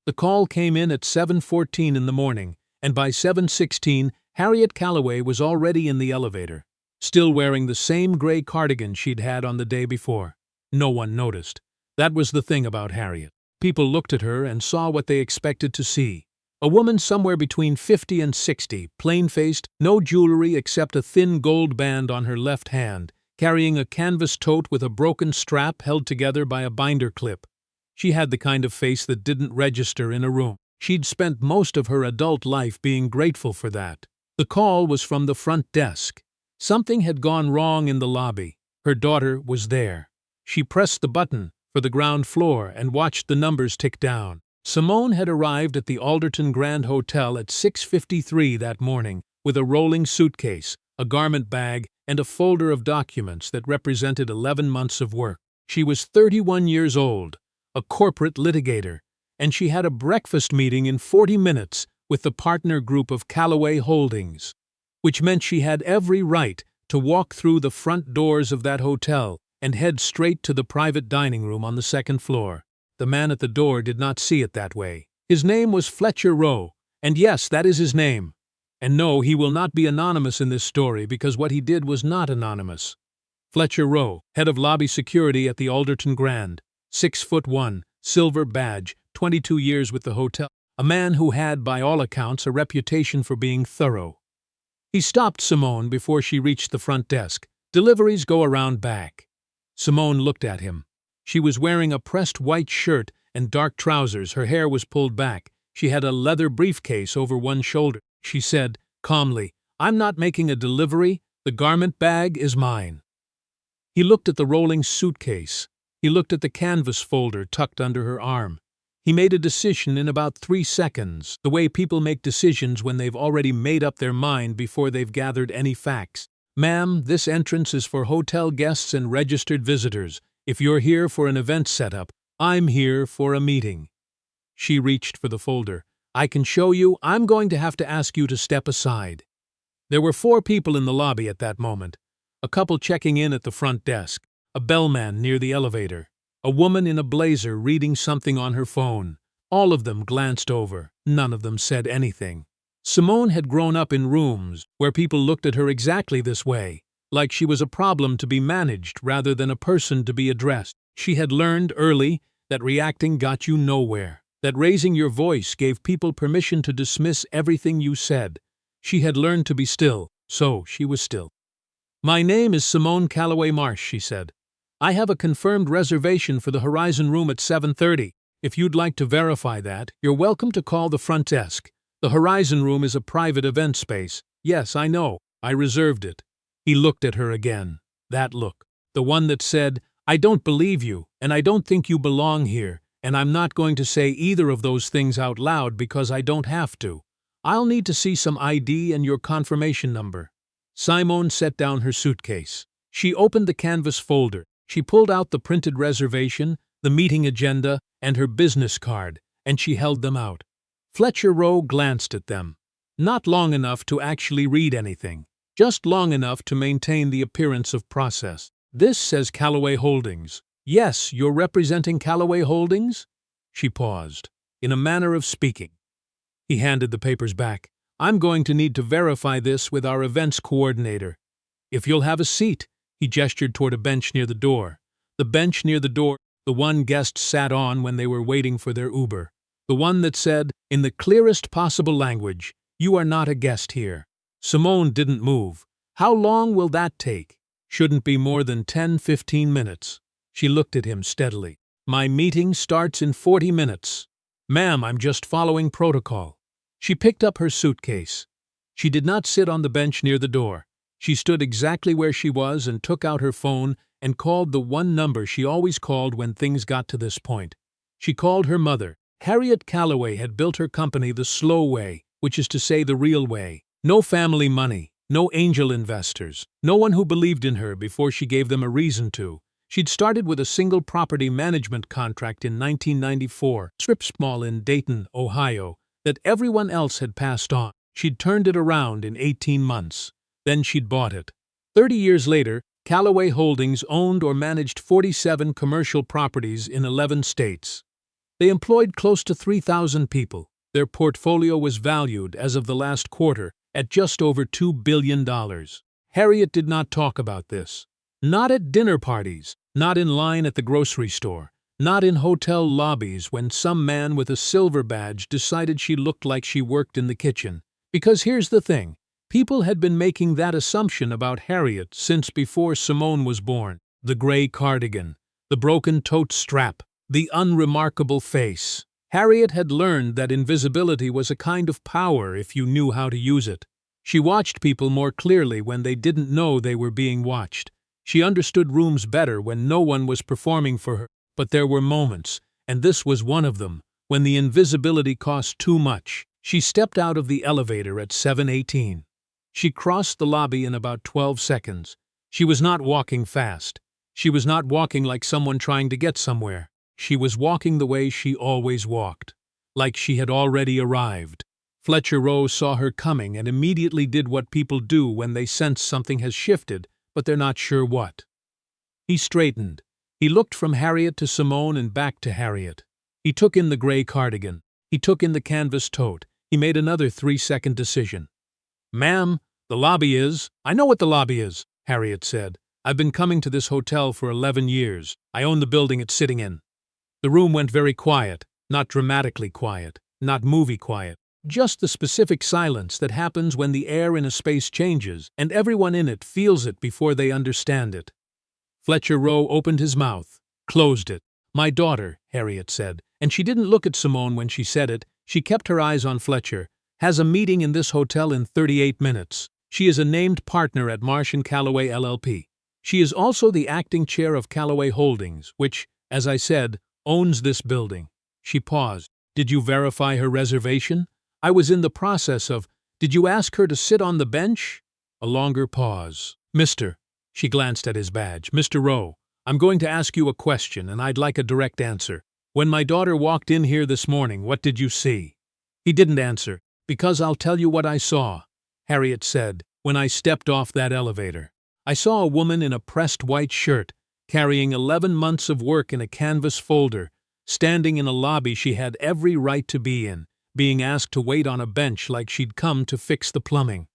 The call came in at 7:14 in the morning, and by 7:16, Harriet Calloway was already in the elevator, still wearing the same gray cardigan she'd had on the day before. No one noticed. That was the thing about Harriet. People looked at her and saw what they expected to see. A woman somewhere between 50 and 60, plain-faced, no jewelry except a thin gold band on her left hand, carrying a canvas tote with a broken strap held together by a binder clip. She had the kind of face that didn't register in a room. She'd spent most of her adult life being grateful for that. The call was from the front desk. Something had gone wrong in the lobby. Her daughter was there. She pressed the button for the ground floor and watched the numbers tick down. Simone had arrived at the Alderton Grand Hotel at 6:53 that morning with a rolling suitcase, a garment bag, and a folder of documents that represented 11 months of work. She was 31 years old, a corporate litigator, and she had a breakfast meeting in 40 minutes with the partner group of Calloway Holdings, which meant she had every right to walk through the front doors of that hotel and head straight to the private dining room on the second floor. The man at the door did not see it that way. His name was Fletcher Rowe, and yes, that is his name. And no, he will not be anonymous in this story because what he did was not anonymous. Fletcher Rowe, head of lobby security at the Alderton Grand, 6'1", silver badge, 22 years with the hotel, a man who had, by all accounts, a reputation for being thorough. He stopped Simone before she reached the front desk. "Deliveries go around back." Simone looked at him. She was wearing a pressed white shirt and dark trousers. Her hair was pulled back. She had a leather briefcase over one shoulder. She said, calmly, "I'm not making a delivery. The garment bag is mine." He looked at the rolling suitcase. He looked at the canvas folder tucked under her arm. He made a decision in about 3 seconds, the way people make decisions when they've already made up their mind before they've gathered any facts. "Ma'am, this entrance is for hotel guests and registered visitors. If you're here for an event setup, I'm here for a meeting." She reached for the folder. "I can show you. I'm going to have to ask you to step aside." There were 4 people in the lobby at that moment. A couple checking in at the front desk, a bellman near the elevator, a woman in a blazer reading something on her phone. All of them glanced over. None of them said anything. Simone had grown up in rooms where people looked at her exactly this way, like she was a problem to be managed rather than a person to be addressed. She had learned early that reacting got you nowhere, that raising your voice gave people permission to dismiss everything you said. She had learned to be still, so she was still. "My name is Simone Calloway-Marsh," she said. "I have a confirmed reservation for the Horizon Room at 7:30. If you'd like to verify that, you're welcome to call the front desk. The Horizon Room is a private event space. Yes, I know. I reserved it." He looked at her again. That look. The one that said, "I don't believe you, and I don't think you belong here, and I'm not going to say either of those things out loud because I don't have to. I'll need to see some ID and your confirmation number." Simone set down her suitcase. She opened the canvas folder. She pulled out the printed reservation, the meeting agenda, and her business card, and she held them out. Fletcher Rowe glanced at them. Not long enough to actually read anything, just long enough to maintain the appearance of process. "This says Calloway Holdings." "Yes, you're representing Calloway Holdings?" She paused, in a manner of speaking. He handed the papers back. "I'm going to need to verify this with our events coordinator. If you'll have a seat." He gestured toward a bench near the door. The bench near the door, the one guests sat on when they were waiting for their Uber. The one that said, in the clearest possible language, "You are not a guest here." Simone didn't move. "How long will that take?" "Shouldn't be more than 10-15 minutes. She looked at him steadily. "My meeting starts in 40 minutes. "Ma'am, I'm just following protocol." She picked up her suitcase. She did not sit on the bench near the door. She stood exactly where she was and took out her phone and called the one number she always called when things got to this point. She called her mother. Harriet Calloway had built her company the slow way, which is to say the real way. No family money, no angel investors, no one who believed in her before she gave them a reason to. She'd started with a single property management contract in 1994, strip mall in Dayton, Ohio, that everyone else had passed on. She'd turned it around in 18 months. Then she'd bought it. 30 years later, Calloway Holdings owned or managed 47 commercial properties in 11 states. They employed close to 3,000 people. Their portfolio was valued, as of the last quarter, at just over $2 billion. Harriet did not talk about this. Not at dinner parties, not in line at the grocery store, not in hotel lobbies when some man with a silver badge decided she looked like she worked in the kitchen. Because here's the thing, people had been making that assumption about Harriet since before Simone was born. The gray cardigan, the broken tote strap, the unremarkable face. Harriet had learned that invisibility was a kind of power if you knew how to use it. She watched people more clearly when they didn't know they were being watched. She understood rooms better when no one was performing for her. But there were moments, and this was one of them, when the invisibility cost too much. She stepped out of the elevator at 7:18. She crossed the lobby in about 12 seconds. She was not walking fast. She was not walking like someone trying to get somewhere. She was walking the way she always walked, like she had already arrived. Fletcher Rowe saw her coming and immediately did what people do when they sense something has shifted, but they're not sure what. He straightened. He looked from Harriet to Simone and back to Harriet. He took in the gray cardigan. He took in the canvas tote. He made another 3-second decision. "Ma'am, the lobby is—" "I know what the lobby is," Harriet said. "I've been coming to this hotel for 11 years. I own the building it's sitting in." The room went very quiet, not dramatically quiet, not movie quiet. Just the specific silence that happens when the air in a space changes and everyone in it feels it before they understand it. Fletcher Rowe opened his mouth, closed it. "My daughter," Harriet said, and she didn't look at Simone when she said it. She kept her eyes on Fletcher, "has a meeting in this hotel in 38 minutes. She is a named partner at Marsh & Calloway LLP. She is also the acting chair of Calloway Holdings, which, as I said, owns this building." She paused. "Did you verify her reservation? I was in the process of— Did you ask her to sit on the bench?" A longer pause. "Mr." She glanced at his badge. "Mr. Rowe, I'm going to ask you a question, and I'd like a direct answer. When my daughter walked in here this morning, what did you see?" He didn't answer. "Because I'll tell you what I saw," Harriet said, "when I stepped off that elevator. I saw a woman in a pressed white shirt, carrying 11 months of work in a canvas folder, standing in a lobby she had every right to be in, being asked to wait on a bench like she'd come to fix the plumbing.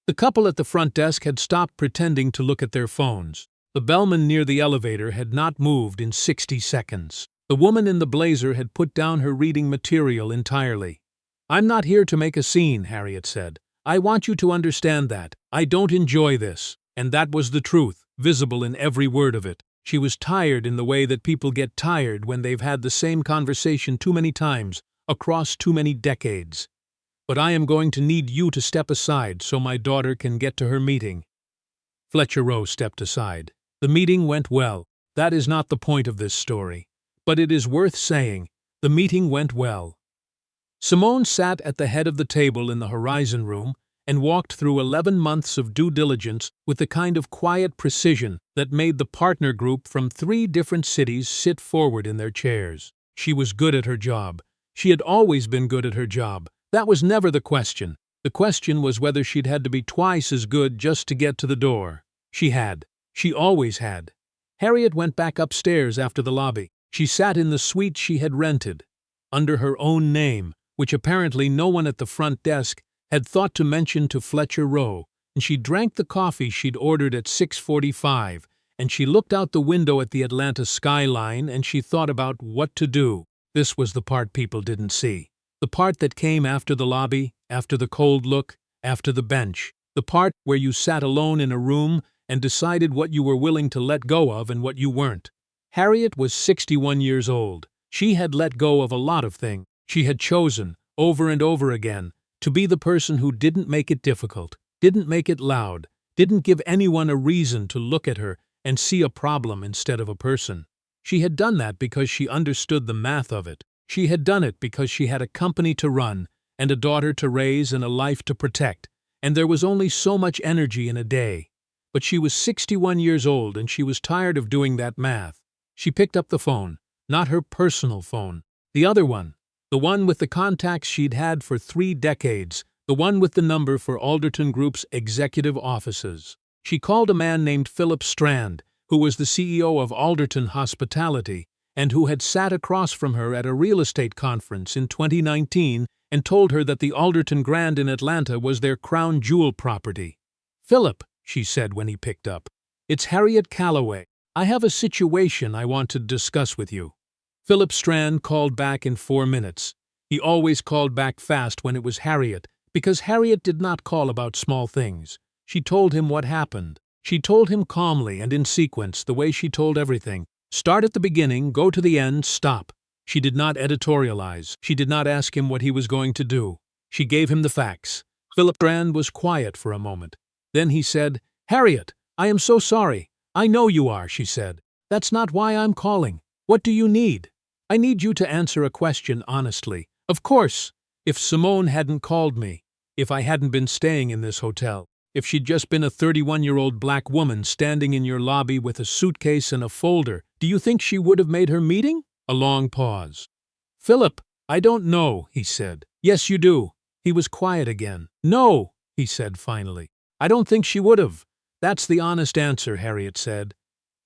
The couple at the front desk had stopped pretending to look at their phones. The bellman near the elevator had not moved in 60 seconds. The woman in the blazer had put down her reading material entirely. "I'm not here to make a scene," Harriet said. "I want you to understand that. I don't enjoy this." And that was the truth, visible in every word of it. She was tired in the way that people get tired when they've had the same conversation too many times, across too many decades. "But I am going to need you to step aside so my daughter can get to her meeting." Fletcher Rowe stepped aside. The meeting went well. That is not the point of this story. But it is worth saying, the meeting went well. Simone sat at the head of the table in the Horizon Room and walked through 11 months of due diligence with the kind of quiet precision that made the partner group from 3 different cities sit forward in their chairs. She was good at her job. She had always been good at her job. That was never the question. The question was whether she'd had to be twice as good just to get to the door. She had. She always had. Harriet went back upstairs after the lobby. She sat in the suite she had rented, under her own name, which apparently no one at the front desk had thought to mention to Fletcher Rowe, and she drank the coffee she'd ordered at 6:45, and she looked out the window at the Atlanta skyline and she thought about what to do. This was the part people didn't see. The part that came after the lobby, after the cold look, after the bench. The part where you sat alone in a room and decided what you were willing to let go of and what you weren't. Harriet was 61 years old. She had let go of a lot of things. She had chosen, over and over again, to be the person who didn't make it difficult, didn't make it loud, didn't give anyone a reason to look at her and see a problem instead of a person. She had done that because she understood the math of it. She had done it because she had a company to run, and a daughter to raise and a life to protect, and there was only so much energy in a day. But she was 61 years old and she was tired of doing that math. She picked up the phone, not her personal phone, the other one, the one with the contacts she'd had for 3 decades, the one with the number for Alderton Group's executive offices. She called a man named Philip Strand, who was the CEO of Alderton Hospitality, and who had sat across from her at a real estate conference in 2019 and told her that the Alderton Grand in Atlanta was their crown jewel property. "Philip," she said when he picked up, "it's Harriet Calloway. I have a situation I want to discuss with you." Philip Strand called back in 4 minutes. He always called back fast when it was Harriet, because Harriet did not call about small things. She told him what happened. She told him calmly and in sequence, the way she told everything. Start at the beginning, go to the end, stop. She did not editorialize. She did not ask him what he was going to do. She gave him the facts. Philip Strand was quiet for a moment. Then he said, "Harriet, I am so sorry." "I know you are," she said. "That's not why I'm calling. What do you need?" "I need you to answer a question honestly." "Of course. If Simone hadn't called me, if I hadn't been staying in this hotel, if she'd just been a 31-year-old black woman standing in your lobby with a suitcase and a folder, do you think she would have made her meeting?" A long pause. "Philip, I don't know," he said. "Yes, you do." He was quiet again. "No," he said finally. "I don't think she would have." "That's the honest answer," Harriet said.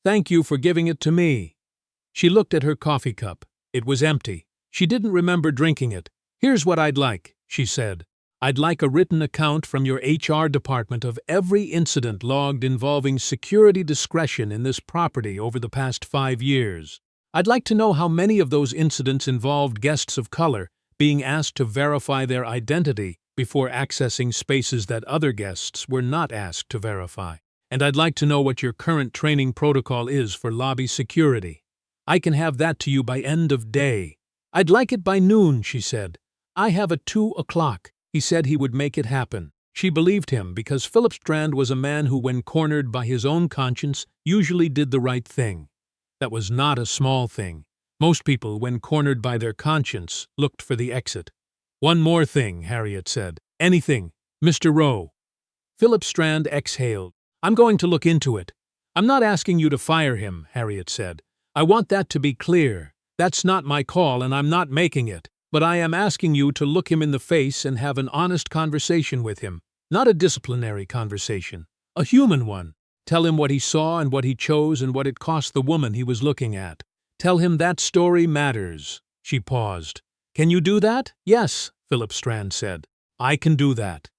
"Thank you for giving it to me." She looked at her coffee cup. It was empty. She didn't remember drinking it. "Here's what I'd like," she said. "I'd like a written account from your HR department of every incident logged involving security discretion in this property over the past 5 years. I'd like to know how many of those incidents involved guests of color being asked to verify their identity before accessing spaces that other guests were not asked to verify. And I'd like to know what your current training protocol is for lobby security. I can have that to you by end of day." "I'd like it by noon," she said. "I have a 2 o'clock. He said he would make it happen. She believed him because Philip Strand was a man who, when cornered by his own conscience, usually did the right thing. That was not a small thing. Most people, when cornered by their conscience, looked for the exit. "One more thing," Harriet said. "Anything. Mr. Rowe." Philip Strand exhaled. "I'm going to look into it." "I'm not asking you to fire him," Harriet said. "I want that to be clear. That's not my call and I'm not making it. But I am asking you to look him in the face and have an honest conversation with him. Not a disciplinary conversation. A human one. Tell him what he saw and what he chose and what it cost the woman he was looking at. Tell him that story matters." She paused. "Can you do that?" "Yes," Philip Strand said. "I can do that."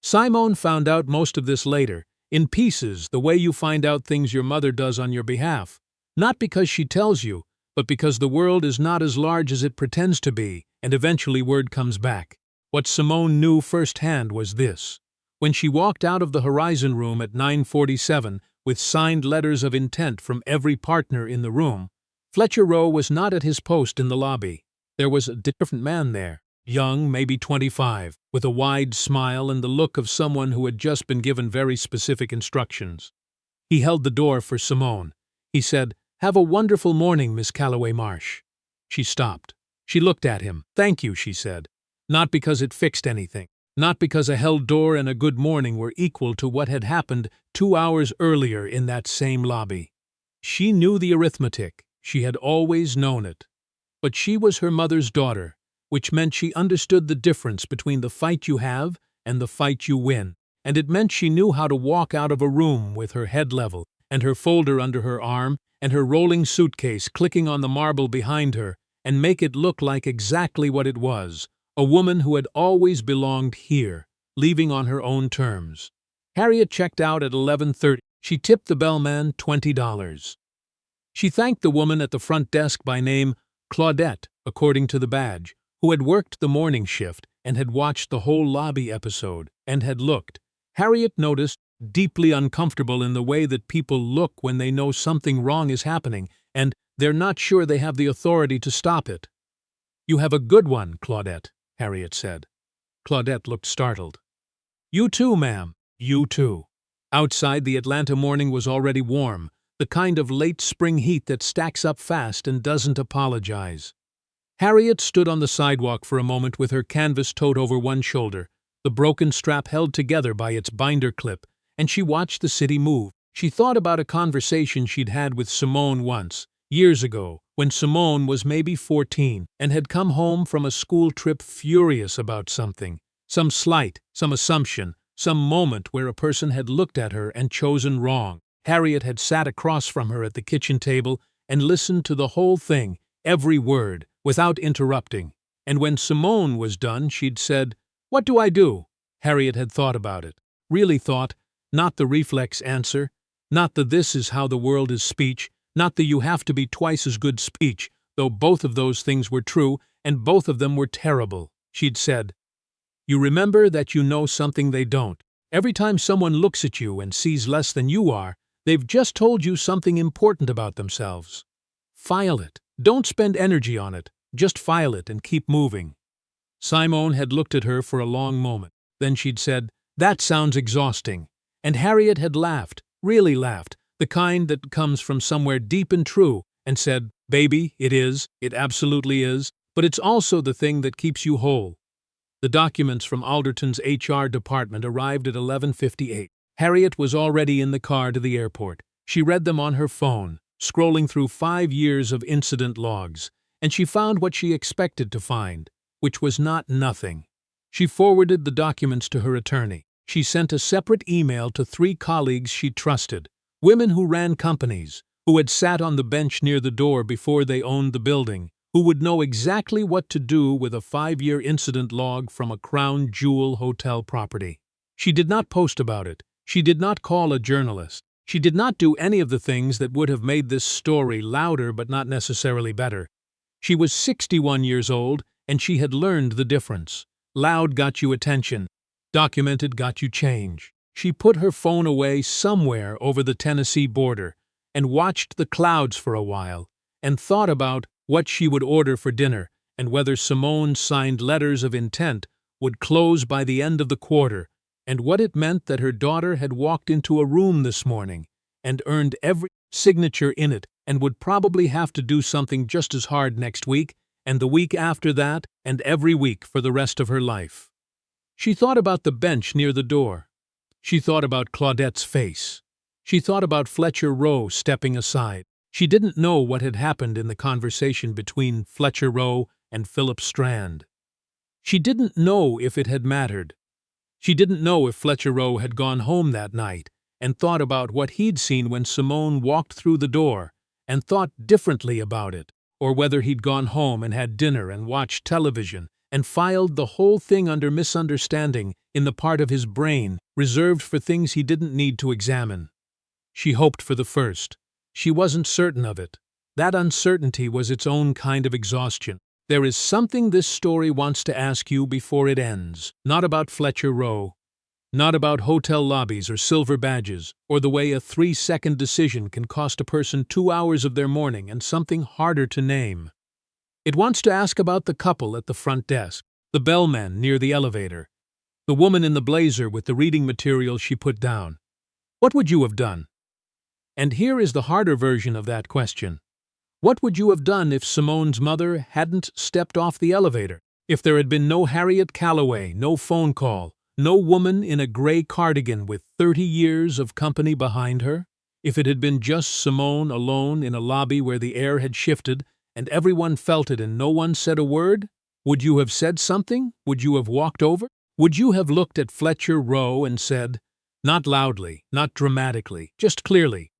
Simone found out most of this later, in pieces, the way you find out things your mother does on your behalf. Not because she tells you, but because the world is not as large as it pretends to be, and eventually word comes back. What Simone knew firsthand was this. When she walked out of the Horizon room at 9:47 with signed letters of intent from every partner in the room, Fletcher Rowe was not at his post in the lobby. There was a different man there, young, maybe 25, with a wide smile and the look of someone who had just been given very specific instructions. He held the door for Simone. He said, "Have a wonderful morning, Miss Calloway-Marsh." She stopped. She looked at him. "Thank you," she said. Not because it fixed anything. Not because a held door and a good morning were equal to what had happened 2 hours earlier in that same lobby. She knew the arithmetic. She had always known it. But she was her mother's daughter, which meant she understood the difference between the fight you have and the fight you win. And it meant she knew how to walk out of a room with her head level and her folder under her arm and her rolling suitcase clicking on the marble behind her and make it look like exactly what it was. A woman who had always belonged here, leaving on her own terms. Harriet checked out at 11:30. She tipped the bellman $20. She thanked the woman at the front desk by name Claudette, according to the badge, who had worked the morning shift and had watched the whole lobby episode and had looked. Harriet noticed, deeply uncomfortable in the way that people look when they know something wrong is happening and they're not sure they have the authority to stop it. "You have a good one, Claudette," Harriet said. Claudette looked startled. "You too, ma'am. You too." Outside, the Atlanta morning was already warm, the kind of late spring heat that stacks up fast and doesn't apologize. Harriet stood on the sidewalk for a moment with her canvas tote over one shoulder, the broken strap held together by its binder clip, and she watched the city move. She thought about a conversation she'd had with Simone once, years ago, when Simone was maybe 14 and had come home from a school trip furious about something, some slight, some assumption, some moment where a person had looked at her and chosen wrong. Harriet had sat across from her at the kitchen table and listened to the whole thing, every word, without interrupting. And when Simone was done, she'd said, "What do I do?" Harriet had thought about it. Really thought, not the reflex answer, not the "this is how the world is" speech, not the "you have to be twice as good" speech, though both of those things were true, and both of them were terrible. She'd said, "You remember that you know something they don't. Every time someone looks at you and sees less than you are, they've just told you something important about themselves. File it. Don't spend energy on it. Just file it and keep moving." Simone had looked at her for a long moment. Then she'd said, "That sounds exhausting." And Harriet had laughed, really laughed, the kind that comes from somewhere deep and true, and said, "Baby, it is, it absolutely is, but it's also the thing that keeps you whole." The documents from Alderton's HR department arrived at 11:58. Harriet was already in the car to the airport. She read them on her phone, scrolling through 5 years of incident logs, and she found what she expected to find, which was not nothing. She forwarded the documents to her attorney. She sent a separate email to 3 colleagues she trusted, women who ran companies, who had sat on the bench near the door before they owned the building, who would know exactly what to do with a 5-year incident log from a crown jewel hotel property. She did not post about it. She did not call a journalist. She did not do any of the things that would have made this story louder but not necessarily better. She was 61 years old, and she had learned the difference. Loud got you attention. Documented got you change. She put her phone away somewhere over the Tennessee border and watched the clouds for a while and thought about what she would order for dinner and whether Simone's signed letters of intent would close by the end of the quarter, and what it meant that her daughter had walked into a room this morning and earned every signature in it and would probably have to do something just as hard next week and the week after that and every week for the rest of her life. She thought about the bench near the door. She thought about Claudette's face. She thought about Fletcher Rowe stepping aside. She didn't know what had happened in the conversation between Fletcher Rowe and Philip Strand. She didn't know if it had mattered. She didn't know if Fletcher Rowe had gone home that night and thought about what he'd seen when Simone walked through the door and thought differently about it, or whether he'd gone home and had dinner and watched television and filed the whole thing under misunderstanding in the part of his brain reserved for things he didn't need to examine. She hoped for the first. She wasn't certain of it. That uncertainty was its own kind of exhaustion. There is something this story wants to ask you before it ends. Not about Fletcher Rowe. Not about hotel lobbies or silver badges, or the way a 3-second decision can cost a person 2 hours of their morning and something harder to name. It wants to ask about the couple at the front desk, the bellman near the elevator, the woman in the blazer with the reading material she put down. What would you have done? And here is the harder version of that question. What would you have done if Simone's mother hadn't stepped off the elevator? If there had been no Harriet Calloway, no phone call, no woman in a gray cardigan with 30 years of company behind her? If it had been just Simone alone in a lobby where the air had shifted and everyone felt it and no one said a word? Would you have said something? Would you have walked over? Would you have looked at Fletcher Rowe and said, not loudly, not dramatically, just clearly,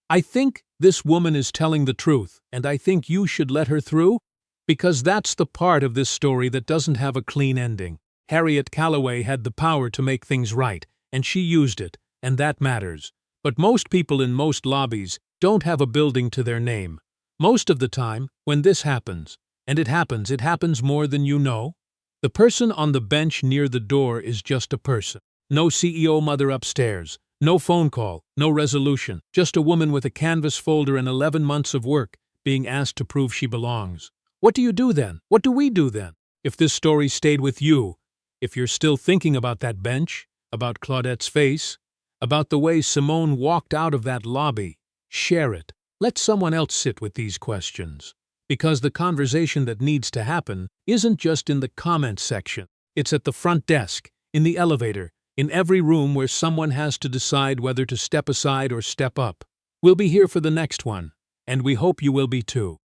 "I think this woman is telling the truth, and I think you should let her through"? Because that's the part of this story that doesn't have a clean ending. Harriet Calloway had the power to make things right, and she used it, and that matters. But most people in most lobbies don't have a building to their name. Most of the time, when this happens, and it happens more than you know. The person on the bench near the door is just a person. No CEO mother upstairs, no phone call, no resolution, just a woman with a canvas folder and 11 months of work being asked to prove she belongs. What do you do then? What do we do then? If this story stayed with you, if you're still thinking about that bench, about Claudette's face, about the way Simone walked out of that lobby, share it. Let someone else sit with these questions. Because the conversation that needs to happen isn't just in the comments section. It's at the front desk, in the elevator, in every room where someone has to decide whether to step aside or step up. We'll be here for the next one, and we hope you will be too.